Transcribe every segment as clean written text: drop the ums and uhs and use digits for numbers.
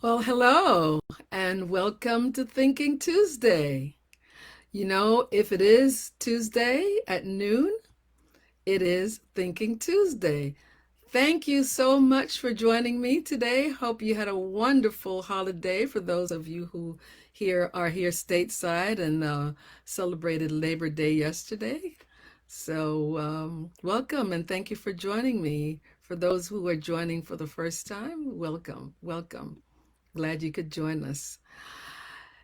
Well, hello and welcome to Thinking Tuesday. If it is Tuesday at noon, it is Thinking Tuesday. Thank you so much for joining me today. Hope you had a wonderful holiday for those of you who are here stateside and celebrated Labor Day yesterday. So, welcome and thank you for joining me. For those who are joining for the first time, welcome, welcome. Glad you could join us.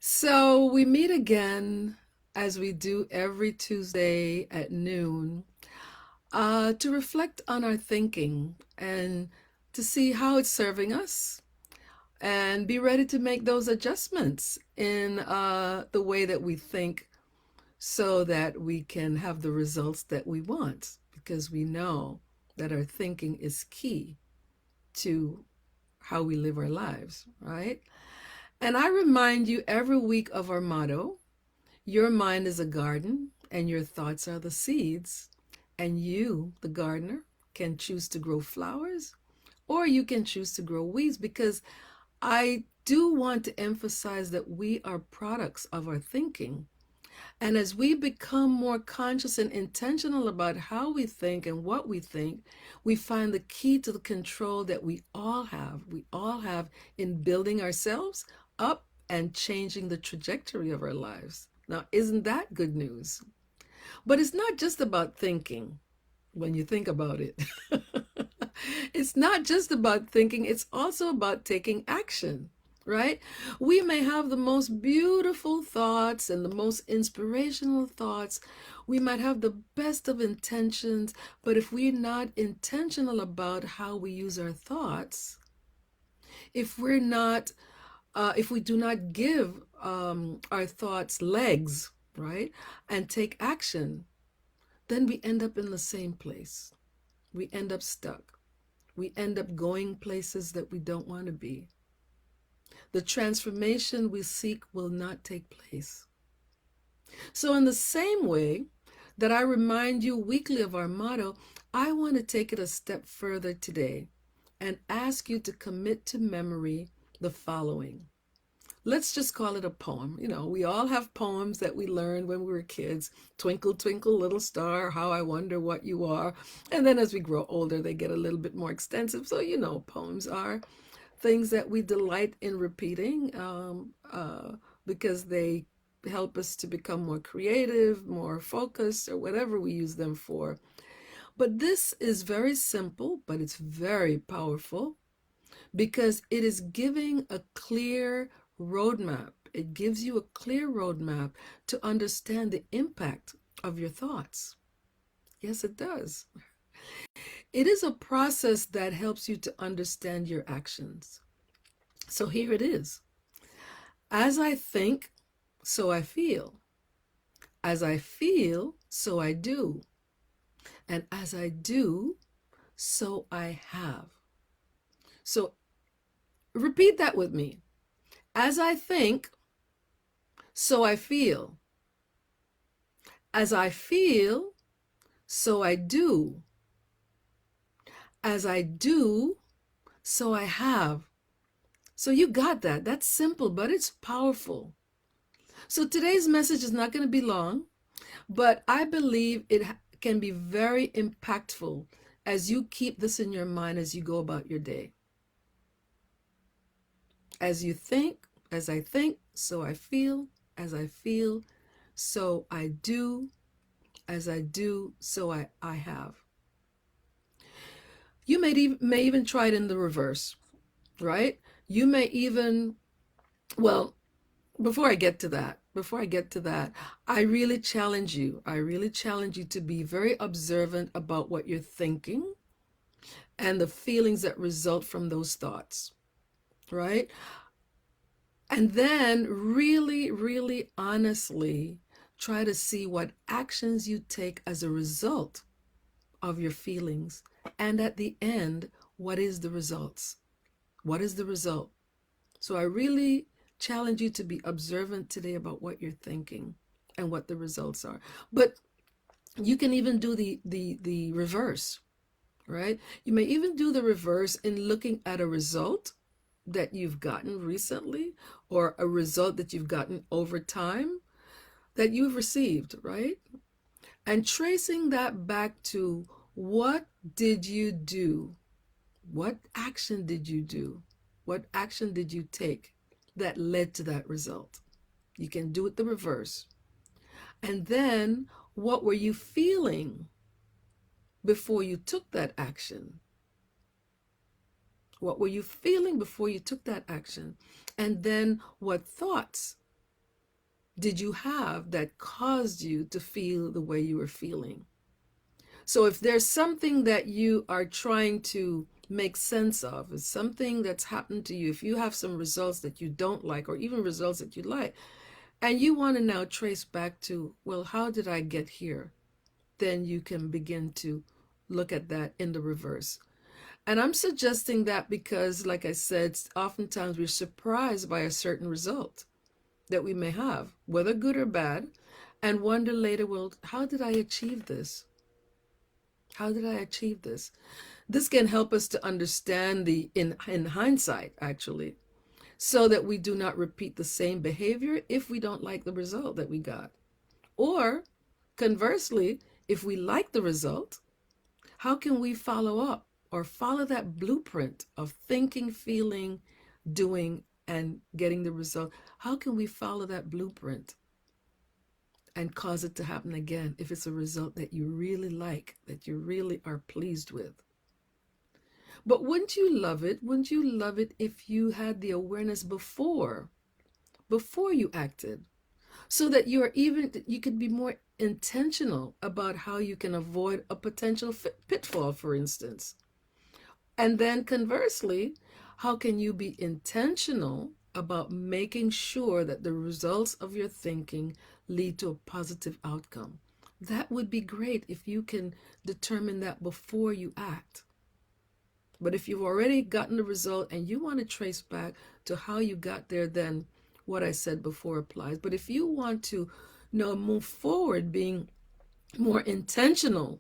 So we meet again as we do every Tuesday at noon to reflect on our thinking and to see how it's serving us and be ready to make those adjustments in the way that we think so that we can have the results that we want because we know that our thinking is key to how we live our lives, right? And I remind you every week of our motto: your mind is a garden, and your thoughts are the seeds. And you, the gardener, can choose to grow flowers or you can choose to grow weeds because I do want to emphasize that we are products of our thinking. And as we become more conscious and intentional about how we think and what we think, we find the key to the control that we all have. We all have in building ourselves up and changing the trajectory of our lives. Now, isn't that good news? But it's not just about thinking when you think about it. It's not just about thinking, it's also about taking action, right? We may have the most beautiful thoughts and the most inspirational thoughts. We might have the best of intentions, but if we're not intentional about how we use our thoughts, if we're not, if we do not give our thoughts legs, right, and take action, then we end up in the same place. We end up stuck. We end up going places that we don't want to be. The transformation we seek will not take place. So, in the same way that I remind you weekly of our motto, I want to take it a step further today and ask you to commit to memory the following. Let's just call it a poem. We all have poems that we learned when we were kids. Twinkle, twinkle, little star, how I wonder what you are. And then as we grow older, they get a little bit more extensive. So, poems are things that we delight in repeating because they help us to become more creative, more focused, or whatever we use them for. But this is very simple, but it's very powerful because it is giving a clear roadmap. It gives you a clear roadmap to understand the impact of your thoughts. Yes, it does. It is a process that helps you to understand your actions. So here it is. As I think, so I feel. As I feel, so I do. And as I do, so I have. So repeat that with me. As I think, so I feel. As I feel, so I do. As I do, so I have. So you got that. That's simple, but it's powerful. So today's message is not going to be long, but I believe it can be very impactful as you keep this in your mind as you go about your day. As you think, as I think, so I feel. As I feel, so I do. As I do, so I have. You may even try it in the reverse, right? You may even, well, before I get to that, I really challenge you to be very observant about what you're thinking and the feelings that result from those thoughts, right? And then really, really honestly try to see what actions you take as a result of your feelings. And at the end, what is the results? What is the result? So I really challenge you to be observant today about what you're thinking and what the results are. But you can even do the reverse, right? You may even do the reverse in looking at a result that you've gotten recently or a result that you've gotten over time that you've received, right? And tracing that back to what did you do? What action did you do? What action did you take that led to that result? You can do it the reverse. And then what were you feeling before you took that action? What were you feeling before you took that action? And then what thoughts did you have that caused you to feel the way you were feeling? So if there's something that you are trying to make sense of, is something that's happened to you, if you have some results that you don't like or even results that you like, and you want to now trace back to, well, how did I get here? Then you can begin to look at that in the reverse. And I'm suggesting that because, like I said, oftentimes we're surprised by a certain result that we may have, whether good or bad, and wonder later, well, how did I achieve this? How did I achieve this? This can help us to understand in hindsight, actually, so that we do not repeat the same behavior if we don't like the result that we got. Or conversely, if we like the result, how can we follow up or follow that blueprint of thinking, feeling, doing, and getting the result? How can we follow that blueprint and cause it to happen again if it's a result that you really like, that you really are pleased with? But wouldn't you love it? Wouldn't you love it if you had the awareness before you acted, so that you could be more intentional about how you can avoid a potential pitfall, for instance? And then conversely, how can you be intentional about making sure that the results of your thinking lead to a positive outcome? That would be great if you can determine that before you act. But if you've already gotten the result and you want to trace back to how you got there, then what I said before applies. But if you want to move forward being more intentional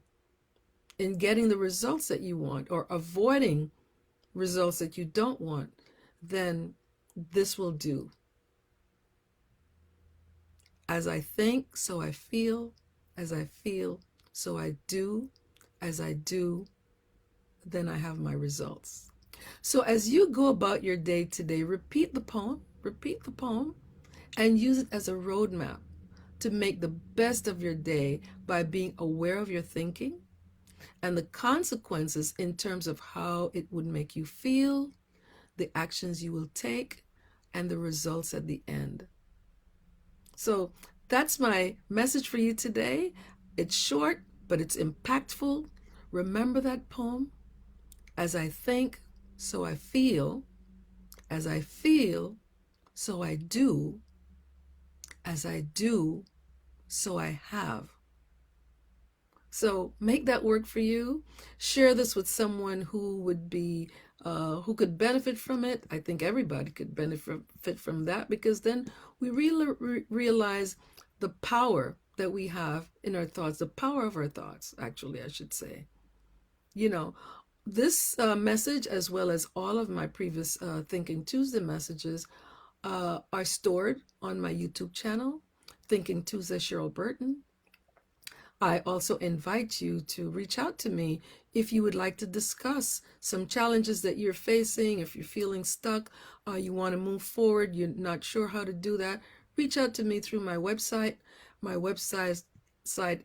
in getting the results that you want or avoiding results that you don't want, then this will do. As I think, so I feel. As I feel, so I do. As I do, then I have my results. So as you go about your day today, repeat the poem, and use it as a roadmap to make the best of your day by being aware of your thinking and the consequences in terms of how it would make you feel, the actions you will take, and the results at the end. So that's my message for you today. It's short, but it's impactful. Remember that poem. As I think, so I feel. As I feel, so I do. As I do, so I have. So make that work for you. Share this with someone who who could benefit from it. I think everybody could benefit from that, because then we really realize the power that we have in our thoughts, the power of our thoughts, actually, I should say. This message, as well as all of my previous Thinking Tuesday messages, are stored on my YouTube channel, Thinking Tuesday Cheryl Burton. I also invite you to reach out to me if you would like to discuss some challenges that you're facing. If you're feeling stuck, you want to move forward, you're not sure how to do that, reach out to me through my website. My website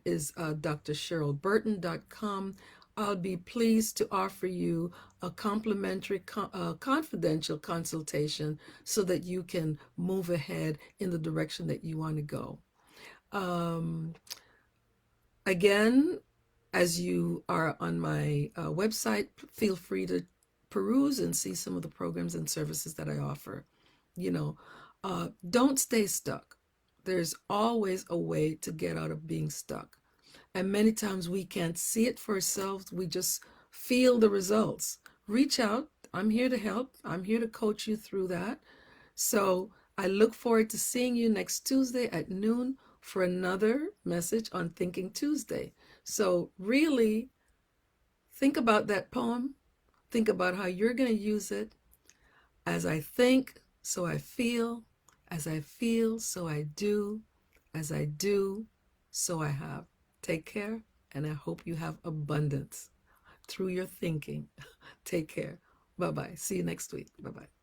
is drcherylburton.com. I'll be pleased to offer you a complimentary, confidential consultation so that you can move ahead in the direction that you want to go. Again, as you are on my website, feel free to peruse and see some of the programs and services that I offer. Don't stay stuck. There's always a way to get out of being stuck. And many times we can't see it for ourselves. We just feel the results. Reach out. I'm here to help. I'm here to coach you through that. So I look forward to seeing you next Tuesday at noon for another message on Thinking Tuesday. So really think about that poem. Think about how you're going to use it. As I think, so I feel. As I feel, so I do. As I do, so I have. Take care, and I hope you have abundance through your thinking. Take care. Bye-bye. See you next week. Bye-bye.